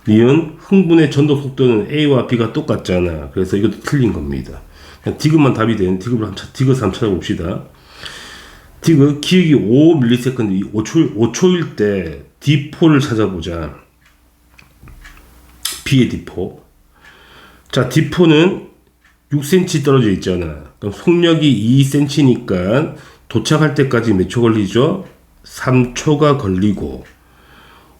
니은 흥분의 전도 속도는 A와 B가 똑같잖아. 그래서 이것도 틀린 겁니다. 그냥 디귿만 답이 되는 디귿을 한번 찾아봅시다. 디귿 기억이 5ms, 5초일 때 D4를 찾아보자. B의 D4. 자, D4는 6cm 떨어져 있잖아. 그럼 속력이 2cm니까 도착할 때까지 몇 초 걸리죠? 3초가 걸리고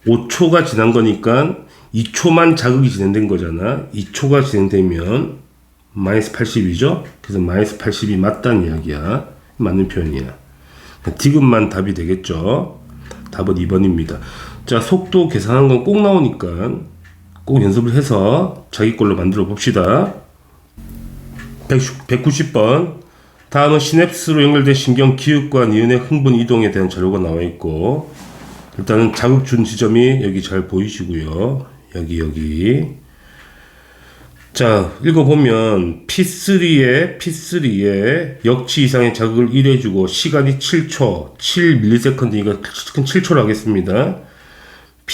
5초가 지난 거니까 2초만 자극이 진행된 거잖아. 2초가 진행되면 마이너스 80이죠. 그래서 마이너스 80이 맞다는 이야기야. 맞는 표현이야. 디귿만 답이 되겠죠. 답은 2번입니다. 자, 속도 계산한 건 꼭 나오니까 꼭 연습을 해서 자기 걸로 만들어 봅시다. 190번. 다음은 시냅스로 연결된 신경 기읍과 니은의 흥분 이동에 대한 자료가 나와 있고, 일단은 자극 준 지점이 여기 잘 보이시고요. 여기. 자, 읽어보면 P3에 역치 이상의 자극을 1해주고 시간이 7초, 7ms니까 7초로 하겠습니다.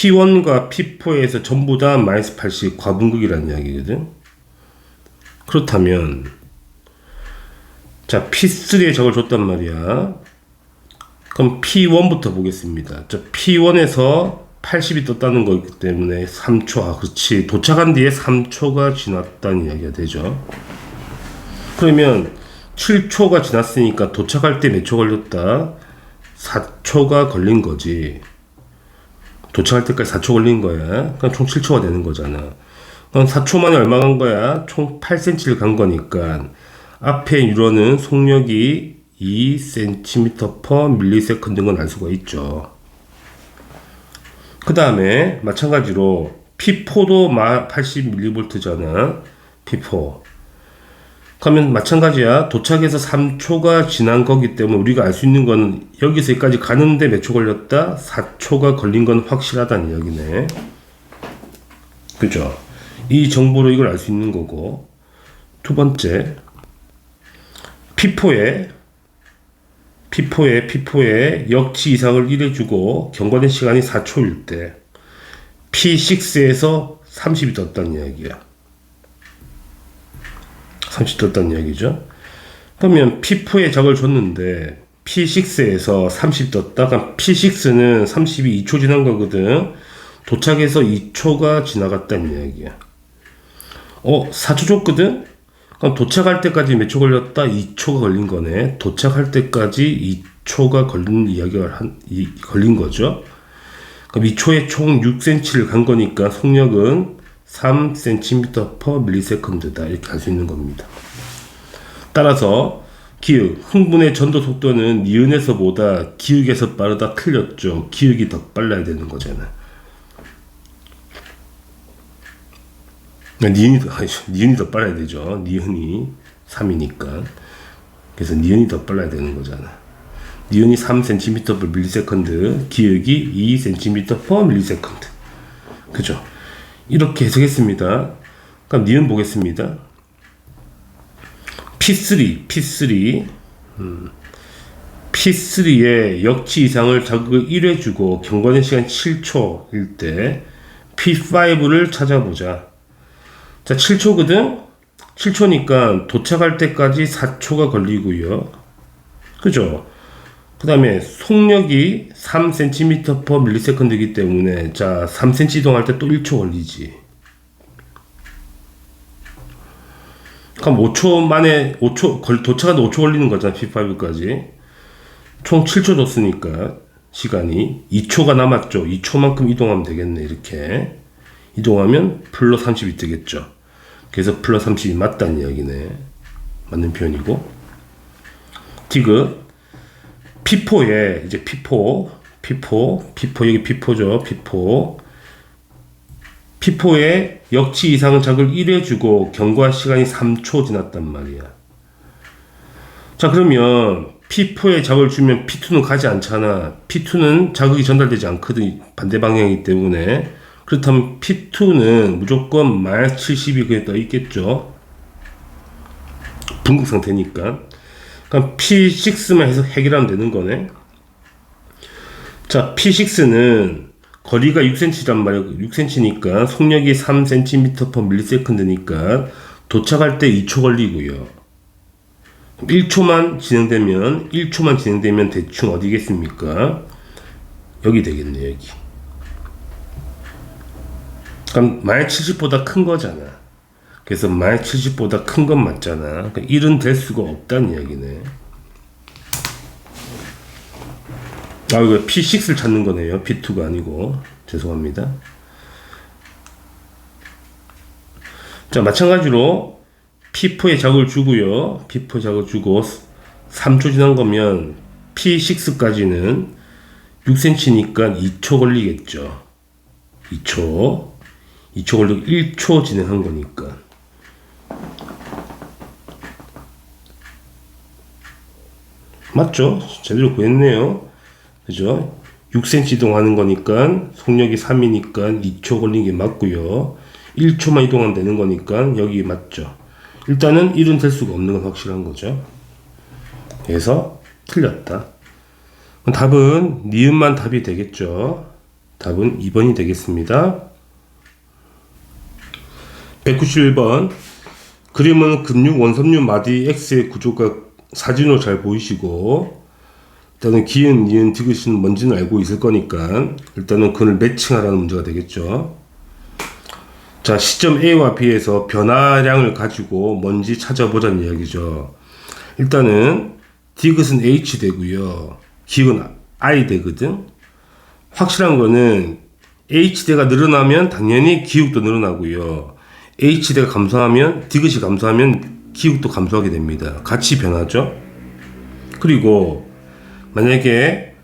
P1과 P4에서 전부 다 마이너스 80 과분극이라는 이야기거든. 그렇다면 자 P3에 저걸 줬단 말이야. 그럼 P1부터 보겠습니다. 자 P1에서 80이 떴다는 거기 때문에 3초, 그렇지. 도착한 뒤에 3초가 지났다는 이야기가 되죠. 그러면 7초가 지났으니까 도착할 때 몇 초 걸렸다? 4초가 걸린 거지. 도착할 때까지 4초 걸린 거야. 그럼 총 7초가 되는 거잖아. 그럼 4초 만에 얼마 간 거야? 총 8cm를 간 거니까 앞에 유로는 속력이 2cm/ms인 건 알 수가 있죠. 그 다음에 마찬가지로 P4도 80mV잖아. P4. 그러면 마찬가지야. 도착해서 3초가 지난 거기 때문에 우리가 알 수 있는 건 여기서 여기까지 가는데 몇 초 걸렸다? 4초가 걸린 건 확실하다는 이야기네. 그죠? 이 정보로 이걸 알 수 있는 거고. 두 번째, P4에 역치 이상을 1해주고 경과된 시간이 4초일 때 P6에서 30이 떴다는 이야기야. 30 떴다는 이야기죠. 그러면 P4에 적을 줬는데 P6에서 30 떴다. 그럼 P6는 30이 2초 지난 거거든. 도착해서 2초가 지나갔다는 이야기야. 4초 줬거든? 그럼 도착할 때까지 몇 초 걸렸다? 2초가 걸린 거네. 도착할 때까지 2초가 걸린 이야기가 걸린 거죠. 그럼 2초에 총 6cm를 간 거니까 속력은 3cm/ms다. 이렇게 할 수 있는 겁니다. 따라서 기역, 흥분의 전도 속도는 니은에서보다 기역에서 빠르다. 틀렸죠. 기역이 더 빨라야 되는 거잖아. 니은이 더 빨라야 되죠. 니은이 3이니까. 그래서 니은이 더 빨라야 되는 거잖아. 니은이 3cm/ms, 기역이 2cm/ms. 그죠? 이렇게 해석했습니다. 그럼 니은 보겠습니다. P3에 역치 이상을 자극을 1회 주고 경과된 시간 7초일 때 P5를 찾아보자. 자, 7초거든? 7초니까 도착할 때까지 4초가 걸리고요. 그죠? 그 다음에 속력이 3cm/ms이기 때문에 자 3cm 이동할 때 또 1초 걸리지. 그럼 5초 만에 도착하는데 5초 걸리는 거잖아. P5까지 총 7초 줬으니까 시간이 2초가 남았죠. 2초만큼 이동하면 되겠네. 이렇게 이동하면 플러스 30이 되겠죠. 그래서 플러스 30이 맞다는 이야기네. 맞는 표현이고. 디귿 P4에 이제 P4 여기 P4죠. P4에 역치 이상은 자극을 1회 주고 경과 시간이 3초 지났단 말이야. 자, 그러면 P4에 자극을 주면 P2는 가지 않잖아. P2는 자극이 전달되지 않거든. 반대 방향이기 때문에. 그렇다면 P2는 무조건 마이너스 70이 그에 떠 있겠죠. 분극 상태니까. 그럼 P6만 해서 해결하면 되는 거네. 자, P6는 거리가 6cm란 말이야. 6cm니까 속력이 3cm/ms니까 도착할 때 2초 걸리고요. 1초만 진행되면 대충 어디겠습니까? 여기 되겠네. 여기. 그럼 마이너스 70보다 큰 거잖아. 그래서 마이너스 70보다 큰 건 맞잖아. 그러니까 1은 될 수가 없다는 이야기네. 이거 P6를 찾는 거네요. P2가 아니고. 죄송합니다. 자, 마찬가지로 P4에 자극을 주고요. P4에 자극을 주고 3초 지난 거면 P6까지는 6cm니까 2초 걸리겠죠. 2초 걸리고 1초 진행한 거니까. 맞죠? 제대로 구했네요. 그죠? 6cm 이동하는 거니까 속력이 3이니까 2초 걸린 게 맞고요. 1초만 이동하면 되는 거니까 여기 맞죠. 일단은 1은 될 수가 없는 건 확실한 거죠. 그래서 틀렸다. 답은 니은만 답이 되겠죠. 답은 2번이 되겠습니다. 191번. 그림은 근육 원섬유 마디 X의 구조가 사진으로 잘 보이시고, 일단은 기은, 니은, 디귿은 뭔지는 알고 있을 거니까 일단은 그걸 매칭하라는 문제가 되겠죠. 자, 시점 A와 B에서 변화량을 가지고 뭔지 찾아보자는 이야기죠. 일단은 디귿은 H 되고요, 기은 I 되거든. 확실한 거는 H대가 늘어나면 당연히 기울도 늘어나고요, H대가 감소하면, 디귿이 감소하면 기울도 감소하게 됩니다. 같이 변하죠. 그리고 만약에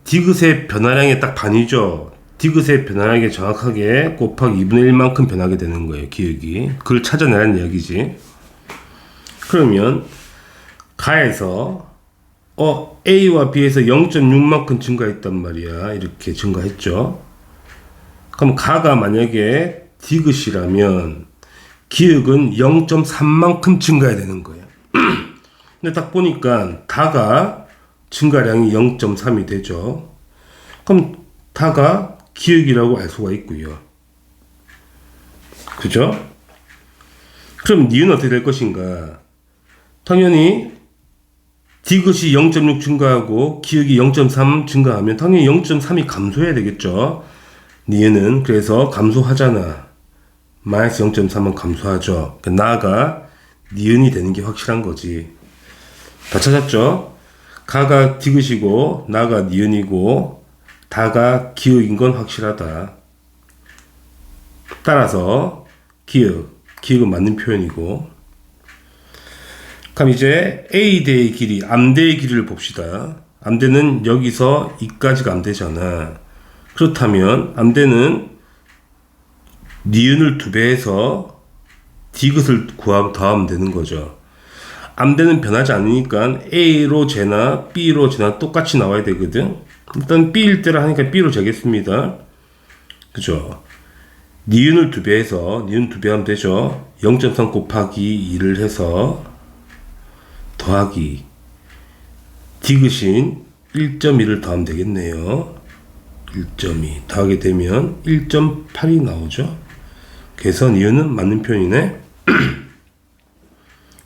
디귿의 변화량이 딱 반이죠. 디귿의 변화량이 정확하게 곱하기 2분의 1만큼 변하게 되는 거예요, 기울기. 그걸 찾아내라는 이야기지. 그러면 가에서 A와 B에서 0.6만큼 증가했단 말이야. 이렇게 증가했죠. 그럼 가가 만약에 디귿이라면 기역은 0.3만큼 증가해야 되는 거예요. 근데 딱 보니까 다가 증가량이 0.3이 되죠. 그럼 다가 기역이라고 알 수가 있고요. 그죠? 그럼 니은 어떻게 될 것인가? 당연히 디귿이 0.6 증가하고 기역이 0.3 증가하면 당연히 0.3이 감소해야 되겠죠. 니은은 그래서 감소하잖아. 마이너스 0.3은 감소하죠. 그러니까 나가 니은이 되는 게 확실한 거지. 다 찾았죠? 가가 디귿이고 나가 니은이고 다가 기역인 건 확실하다. 따라서 기역은 맞는 표현이고. 그럼 이제 A대의 길이, 암대의 길이를 봅시다. 암대는 여기서 이까지가 암대잖아. 그렇다면 암대는 니은을 2배해서 디귿을 더하면 되는 거죠. 암대는 변하지 않으니까 A로 재나 B로 재나 똑같이 나와야 되거든. 일단 B일 때를 하니까 B로 재겠습니다. 그죠? 니은을 2배해서 니은 2배 하면 되죠. 0.3 곱하기 2를 해서 더하기 디귿인 1.2를 더하면 되겠네요. 1.2 더하게 되면 1.8이 나오죠. 그래서 니은은 맞는 표현이네.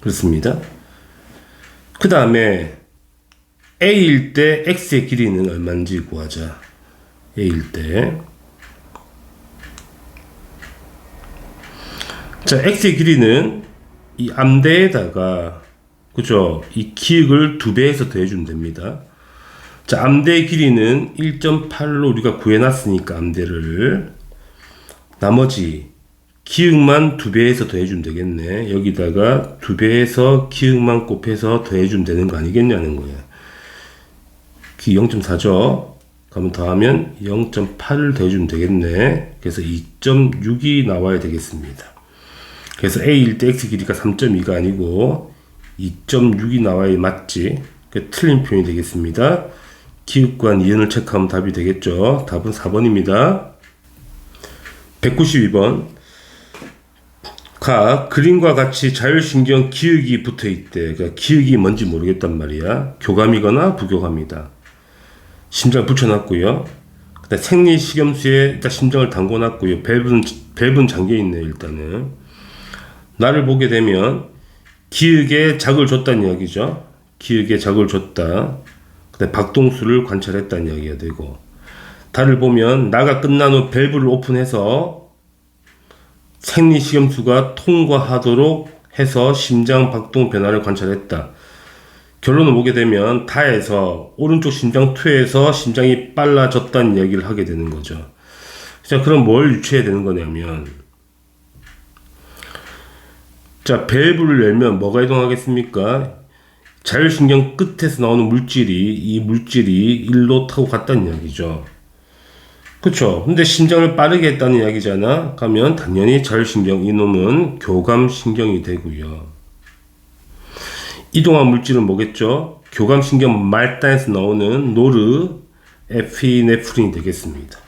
그렇습니다. 그 다음에 A일 때 X의 길이는 얼마인지 구하자. A일 때. 자, X의 길이는 이 암대에다가, 그죠? 이 기역을 2배해서 더해주면 됩니다. 자, 암대의 길이는 1.8로 우리가 구해놨으니까 암대를. 나머지 기역만 2배해서 더해주면 되겠네. 여기다가 2배해서 기역만 곱해서 더해주면 되는 거 아니겠냐는 거야. 기 0.4죠. 그러면 더하면 0.8을 더해주면 되겠네. 그래서 2.6이 나와야 되겠습니다. 그래서 A일 때 X 길이가 3.2가 아니고 2.6이 나와야 맞지. 틀린 표현이 되겠습니다. 기역과 니은을 체크하면 답이 되겠죠. 답은 4번입니다. 192번. 그림과 같이 자율신경 기역이 붙어있대. 그러니까 기역이 뭔지 모르겠단 말이야. 교감이거나 부교감이다. 심장을 붙여놨고요. 그다음 생리식염수에 일단 심장을 담궈놨고요. 밸브는 잠겨있네. 일단은 나를 보게 되면 기역에 자극을 줬다는 이야기죠. 기역에 자극을 줬다. 그다음 박동수를 관찰했다는 이야기가 되고, 달을 보면 나가 끝난 후 밸브를 오픈해서 생리식염수가 통과하도록 해서 심장 박동 변화를 관찰했다. 결론을 보게 되면 다에서 오른쪽 심장 투에서 심장이 빨라졌다는 이야기를 하게 되는 거죠. 자, 그럼 뭘 유추해야 되는 거냐면, 자, 밸브를 열면 뭐가 이동하겠습니까? 자율신경 끝에서 나오는 이 물질이 일로 타고 갔다는 이야기죠. 그쵸? 근데 심장을 빠르게 했다는 이야기잖아. 그러면 당연히 자율신경, 이놈은 교감신경이 되고요. 이동한 물질은 뭐겠죠? 교감신경 말단에서 나오는 노르에피네프린이 되겠습니다.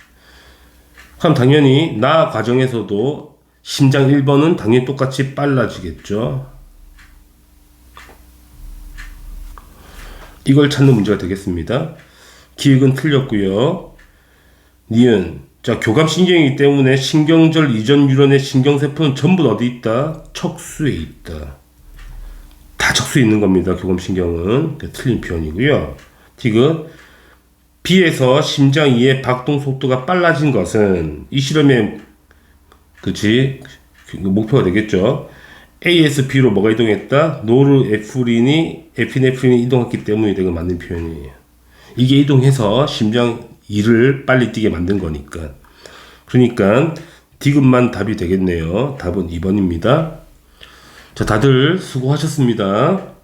그럼 당연히 나 과정에서도 심장 1번은 당연히 똑같이 빨라지겠죠. 이걸 찾는 문제가 되겠습니다. 기역은 틀렸고요. 니은 자, 교감신경이기 때문에 신경절 이전 뉴런의 신경세포는 전부 어디 있다? 척수에 있다. 다 척수에 있는 겁니다. 교감신경은. 틀린 표현이고요. 디귿. B에서 심장 이의 박동 속도가 빨라진 것은 이 실험의 목표가 되겠죠. A에서 B로 뭐가 이동했다? 에피네프린이 이동했기 때문에 이거 맞는 표현이에요. 이게 이동해서 심장 이를 빨리 뛰게 만든 거니까. 그러니까 디귿만 답이 되겠네요. 답은 2번입니다. 자, 다들 수고하셨습니다.